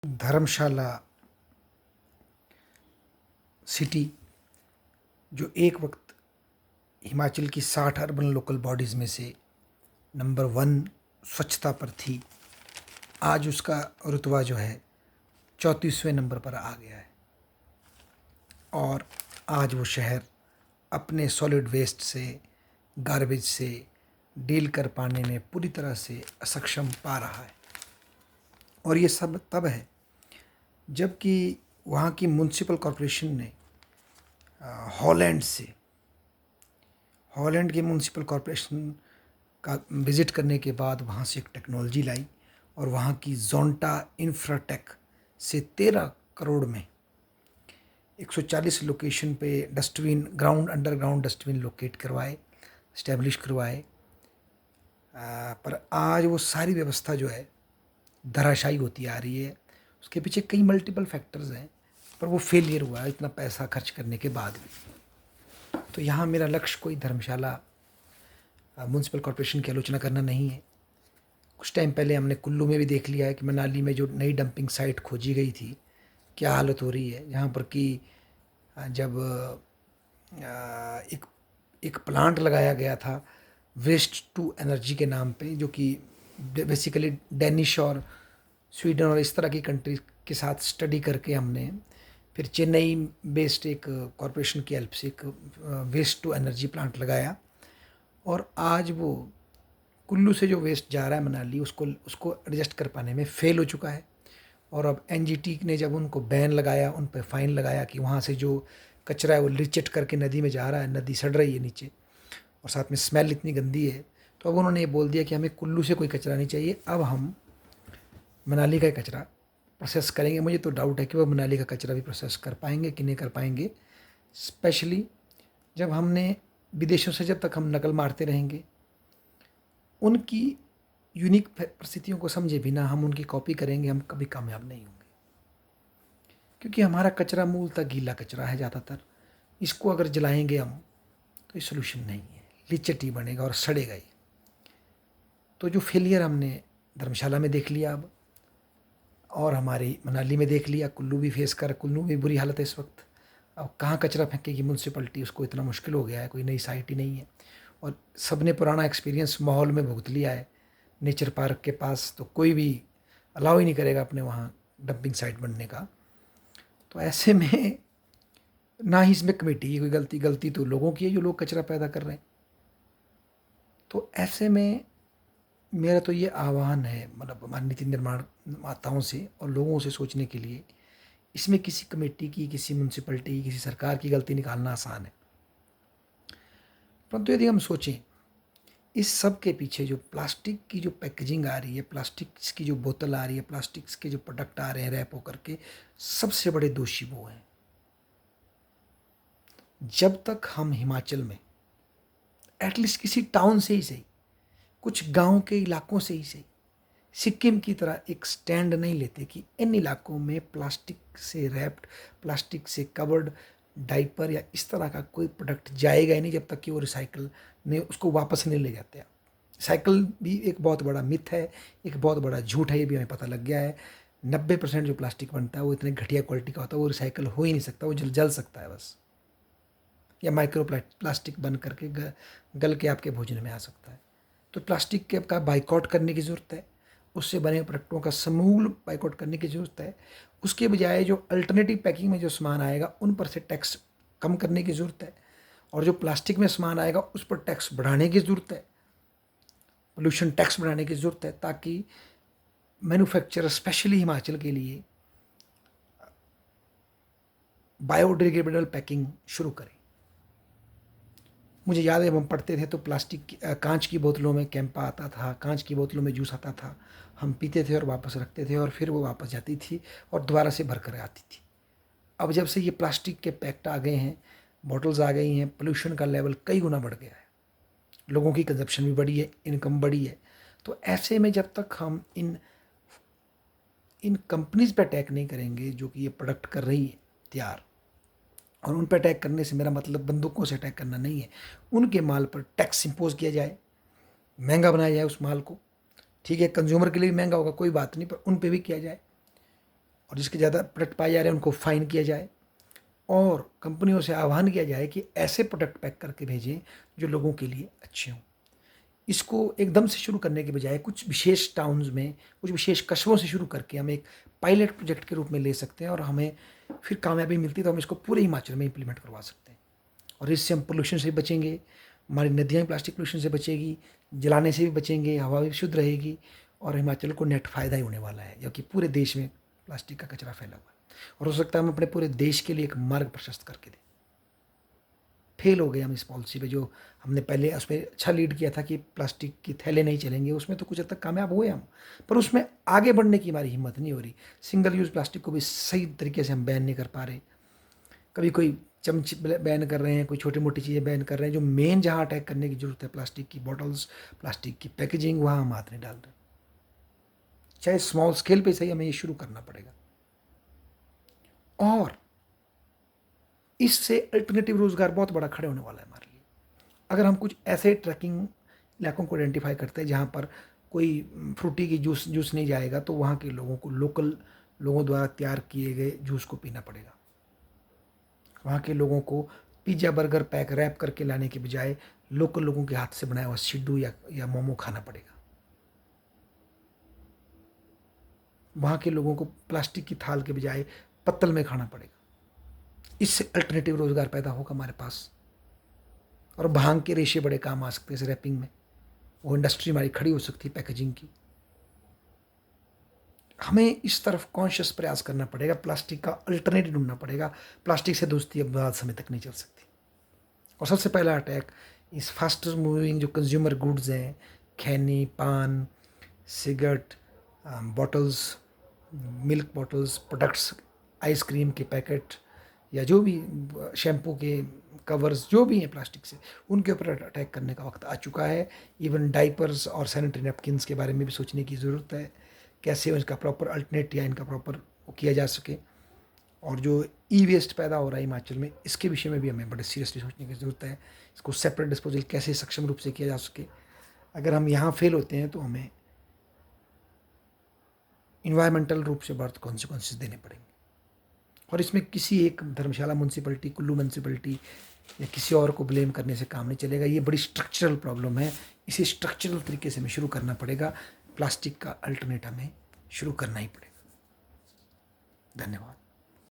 धर्मशाला city जो एक वक्त हिमाचल की 60 अर्बन लोकल बॉडीज़ में से नंबर 1 स्वच्छता पर थी, आज उसका रुतबा जो है 34वें नंबर पर आ गया है। और आज वो शहर अपने सॉलिड वेस्ट से, गार्बेज से डील कर पाने में पूरी तरह से असक्षम पा रहा है। और ये सब तब है जबकि वहाँ की म्युनिसिपल कॉरपोरेशन ने हॉलैंड की म्युनिसिपल कॉरपोरेशन का विज़िट करने के बाद वहाँ से एक टेक्नोलॉजी लाई और वहाँ की जोंटा इंफ्राटेक से 13 करोड़ में 140 लोकेशन पे डस्टबिन, अंडरग्राउंड डस्टबिन लोकेट करवाए, इस्टेब्लिश करवाए। पर आज वो सारी व्यवस्था जो है धराशायी होती आ रही है। उसके पीछे कई मल्टीपल फैक्टर्स हैं, पर वो फेलियर हुआ है इतना पैसा खर्च करने के बाद भी। तो यहाँ मेरा लक्ष्य कोई धर्मशाला म्युनिसिपल कॉरपोरेशन की आलोचना करना नहीं है। कुछ टाइम पहले हमने कुल्लू में भी देख लिया है कि मनाली में जो नई डंपिंग साइट खोजी गई थी, क्या हालत हो रही है। यहाँ पर कि जब एक एक प्लांट लगाया गया था वेस्ट टू एनर्जी के नाम पे, जो कि बेसिकली डेनिश और स्वीडन और इस तरह की कंट्री के साथ स्टडी करके हमने फिर चेन्नई बेस्ड एक कॉरपोरेशन की हेल्प से एक वेस्ट टू एनर्जी प्लांट लगाया। और आज वो कुल्लू से जो वेस्ट जा रहा है मनाली, उसको उसको एडजस्ट कर पाने में फेल हो चुका है। और अब एनजीटी ने जब उनको बैन लगाया, उन पर फाइन लगाया कि वहाँ से जो कचरा है वो रिचेट करके नदी में जा रहा है, नदी सड़ रही है नीचे और साथ में स्मेल इतनी गंदी है, तो अब उन्होंने ये बोल दिया कि हमें कुल्लू से कोई कचरा नहीं चाहिए, अब हम मनाली का कचरा प्रोसेस करेंगे। मुझे तो डाउट है कि वो मनाली का कचरा भी प्रोसेस कर पाएंगे कि नहीं कर पाएंगे, स्पेशली जब हमने विदेशों से जब तक हम नकल मारते रहेंगे, उनकी यूनिक परिस्थितियों को समझे बिना हम उनकी कॉपी करेंगे, हम कभी कामयाब नहीं होंगे। क्योंकि हमारा कचरा मूलतः गीला कचरा है ज़्यादातर। इसको अगर जलाएंगे हम तो ये सोल्यूशन नहीं है, लिचट ही बनेगा और सड़ेगा ही। तो जो फेलियर हमने धर्मशाला में देख लिया अब, और हमारी मनाली में देख लिया, कुल्लू में बुरी हालत है इस वक्त। अब कहाँ कचरा फेंकेगी म्यूनसिपलिटी, उसको इतना मुश्किल हो गया है, कोई नई साइट ही नहीं है। और सब ने पुराना एक्सपीरियंस माहौल में भुगत लिया है। नेचर पार्क के पास तो कोई भी अलाउ ही नहीं करेगा अपने वहाँ डंपिंग साइट बनने का। तो ऐसे में ना ही इसमें कमेटी की कोई गलती तो लोगों की है जो लोग कचरा पैदा कर रहे हैं। तो ऐसे में मेरा तो ये आह्वान है, मतलब हमारे नीति निर्माताओं से और लोगों से सोचने के लिए, इसमें किसी कमेटी की, किसी म्यूनसिपलिटी की, किसी सरकार की गलती निकालना आसान है। परंतु यदि हम सोचें, इस सब के पीछे जो प्लास्टिक की जो पैकेजिंग आ रही है, प्लास्टिक्स की जो बोतल आ रही है, प्लास्टिक्स के जो प्रोडक्ट आ रहे हैं रैप होकर के, सबसे बड़े दोषी वो हैं। जब तक हम हिमाचल में एटलीस्ट किसी टाउन से ही सही, कुछ गांव के इलाकों से ही सही, सिक्किम की तरह एक स्टैंड नहीं लेते कि इन इलाकों में प्लास्टिक से रैप्ड, प्लास्टिक से कवर्ड डाइपर या इस तरह का कोई प्रोडक्ट जाएगा ही नहीं, जब तक कि वो रिसाइकल नहीं, उसको वापस नहीं ले जाते। साइकिल भी एक बहुत बड़ा मिथ है, एक बहुत बड़ा झूठ है, ये भी हमें पता लग गया है। 90% जो प्लास्टिक बनता है वो इतने घटिया क्वालिटी का होता है, वो रिसाइकल हो ही नहीं सकता, वो जल सकता है बस, या माइक्रो प्लास्टिक बन करके गल के आपके भोजन में आ सकता है। तो प्लास्टिक के का बाइकआउट करने की ज़रूरत है, उससे बने प्रोडक्टों का समूल बाइकआउट करने की ज़रूरत है। उसके बजाय जो अल्टरनेटिव पैकिंग में जो सामान आएगा उन पर से टैक्स कम करने की ज़रूरत है, और जो प्लास्टिक में सामान आएगा उस पर टैक्स बढ़ाने की ज़रूरत है, पोल्यूशन टैक्स बढ़ाने की ज़रूरत है, ताकि मैन्युफैक्चरर स्पेशली हिमाचल के लिए बायोडिग्रेडेबल पैकिंग शुरू करें। मुझे याद है जब हम पढ़ते थे तो कांच की बोतलों में कैंपा आता था, कांच की बोतलों में जूस आता था, हम पीते थे और वापस रखते थे और फिर वो वापस जाती थी और दोबारा से भर कर आती थी। अब जब से ये प्लास्टिक के पैकेट आ गए हैं, बॉटल्स आ गई हैं, पोल्यूशन का लेवल कई गुना बढ़ गया है, लोगों की कंजप्शन भी बढ़ी है, इनकम बढ़ी है। तो ऐसे में जब तक हम इन इन कंपनीज पर अटैक नहीं करेंगे जो कि ये प्रोडक्ट कर रही है तैयार, और उन पर अटैक करने से मेरा मतलब बंदूकों से अटैक करना नहीं है, उनके माल पर टैक्स इम्पोज किया जाए, महंगा बनाया जाए उस माल को। ठीक है, कंज्यूमर के लिए भी महंगा होगा, कोई बात नहीं, पर उन पे भी किया जाए। और जिसके ज़्यादा प्रोडक्ट पाए जा रहे हैं उनको फ़ाइन किया जाए, और कंपनियों से आह्वान किया जाए कि ऐसे प्रोडक्ट पैक करके भेजें जो लोगों के लिए अच्छे हों। इसको एकदम से शुरू करने के बजाय कुछ विशेष टाउन्स में, कुछ विशेष कस्बों से शुरू करके हम एक पायलट प्रोजेक्ट के रूप में ले सकते हैं, और हमें फिर कामयाबी मिलती है तो हम इसको पूरे हिमाचल में इम्प्लीमेंट करवा सकते हैं। और इससे हम पोल्यूशन से भी बचेंगे, हमारी नदियाँ प्लास्टिक पोल्यूशन से बचेगी, जलाने से भी बचेंगे, हवा भी शुद्ध रहेगी, और हिमाचल को नेट फ़ायदा ही होने वाला है, जबकि पूरे देश में प्लास्टिक का कचरा फैला हुआ है। और हो सकता है हम अपने पूरे देश के लिए एक मार्ग प्रशस्त करके दें। फेल हो गए हम इस पॉलिसी पे, जो हमने पहले उसमें अच्छा लीड किया था कि प्लास्टिक की थैले नहीं चलेंगे, उसमें तो कुछ हद तक कामयाब हुए हम, पर उसमें आगे बढ़ने की हमारी हिम्मत नहीं हो रही। सिंगल यूज़ प्लास्टिक को भी सही तरीके से हम बैन नहीं कर पा रहे। कभी कोई चमच बैन कर रहे हैं, कोई छोटी मोटी चीज़ें बैन कर रहे हैं, जो मेन जहाँ अटैक करने की ज़रूरत है, प्लास्टिक की बॉटल्स, प्लास्टिक की पैकेजिंग, वहाँ हम हाथ नहीं डाल रहे। चाहे स्मॉल स्केल पे सही, हमें ये शुरू करना पड़ेगा। और इससे अल्टरनेटिव रोज़गार बहुत बड़ा खड़े होने वाला है हमारे लिए। अगर हम कुछ ऐसे ट्रैकिंग इलाकों को आइडेंटिफाई करते हैं जहाँ पर कोई फ्रूटी की जूस जूस नहीं जाएगा, तो वहाँ के लोगों को लोकल लोगों द्वारा तैयार किए गए जूस को पीना पड़ेगा। वहाँ के लोगों को पिज़्ज़ा बर्गर पैक रैप करके लाने के बजाय लोकल लोगों के हाथ से बनाया हुआ सिड्डू या मोमो खाना पड़ेगा। वहाँ के लोगों को प्लास्टिक की थाल के बजाय पत्तल में खाना पड़ेगा। इससे अल्टरनेटिव रोज़गार पैदा होगा हमारे पास, और भांग के रेशे बड़े काम आ सकते हैं इस रैपिंग में। वो इंडस्ट्री हमारी खड़ी हो सकती है पैकेजिंग की। हमें इस तरफ कॉन्शियस प्रयास करना पड़ेगा, प्लास्टिक का अल्टरनेटिव ढूंढना पड़ेगा। प्लास्टिक से दोस्ती अब ज़्यादा समय तक नहीं चल सकती। और सबसे पहला अटैक इस फास्ट मूविंग जो कंज्यूमर गुड्स हैं, खैनी, पान, cigarette, bottles, milk bottles, products, ice cream के पैकेट, या जो भी शैम्पू के कवर्स जो भी हैं प्लास्टिक से, उनके ऊपर अटैक करने का वक्त आ चुका है। इवन डाइपर्स और सैनिटरी नैपकिन्स के बारे में भी सोचने की ज़रूरत है, कैसे इसका प्रॉपर अल्टरनेट या इनका प्रॉपर वो किया जा सके। और जो ई वेस्ट पैदा हो रहा है हिमाचल में, इसके विषय में भी हमें बड़े सीरियसली सोचने की ज़रूरत है। इसको सेपरेट डिस्पोजल कैसे सक्षम रूप से किया जा सके। अगर हम यहाँ फेल होते हैं तो हमें इन्वायरमेंटल रूप से बहुत कॉन्सिक्वेंसेस देने पड़ेंगे। और इसमें किसी एक धर्मशाला म्यूनसिपलिटी, कुल्लू म्यूनसिपलिटी या किसी और को ब्लेम करने से काम नहीं चलेगा। ये बड़ी स्ट्रक्चरल प्रॉब्लम है, इसे स्ट्रक्चरल तरीके से हमें शुरू करना पड़ेगा। प्लास्टिक का अल्टरनेट हमें शुरू करना ही पड़ेगा। धन्यवाद।